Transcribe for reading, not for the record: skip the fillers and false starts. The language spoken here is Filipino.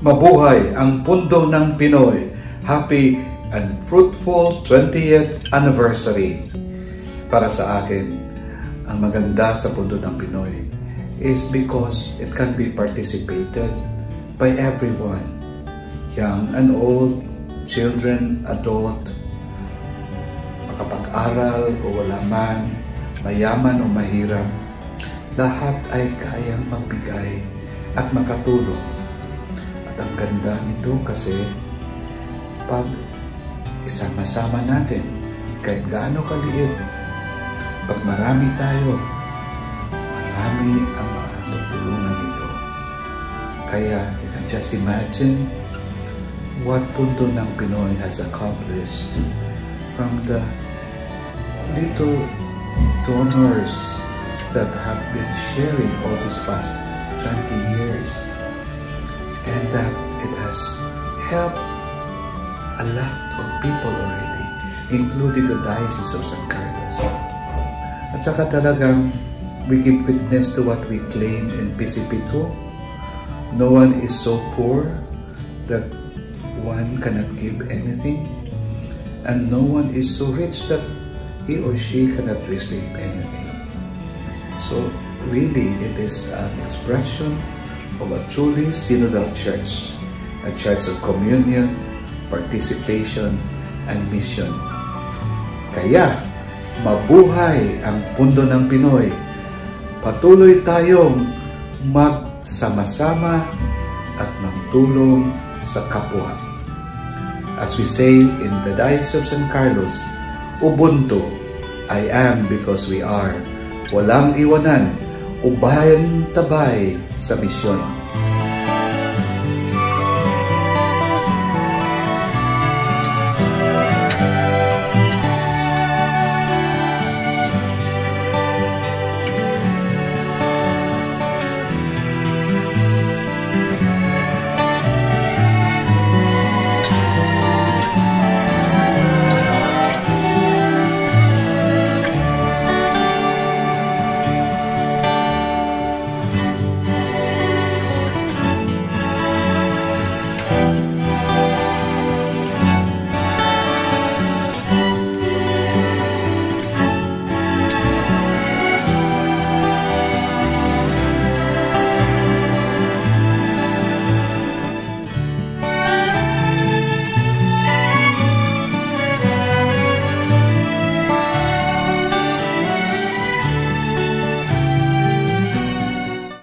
Mabuhay ang Pundo ng Pinoy! Happy and fruitful 20th anniversary! Para sa akin, ang maganda sa Pundo ng Pinoy is because it can be participated by everyone. Young and old, children, adult, makapag-aral o wala man, mayaman o mahirap, lahat ay kayang magbigay at makatulong. At ang ganda nito kasi pag isama-sama natin, kahit gaano kaliit, pag marami tayo, marami ang matutulungan nito. Kaya you can just imagine what Pundo ng Pinoy has accomplished from the little donors that have been sharing all these past 20 years. And that it has helped a lot of people already, including the Diocese of San Carlos. At saka talagang we give witness to what we claim in PCP2. No one is so poor that one cannot give anything, and no one is so rich that he or she cannot receive anything. So really, it is an expression of a truly synodal church, a church of communion, participation, and mission. Kaya, mabuhay ang Pundo ng Pinoy. Patuloy tayong magsama-sama at magtulong sa kapwa. As we say in the Diocese of San Carlos, Ubuntu, I am because we are. Walang iwanan, ubayan tabay sa misyon.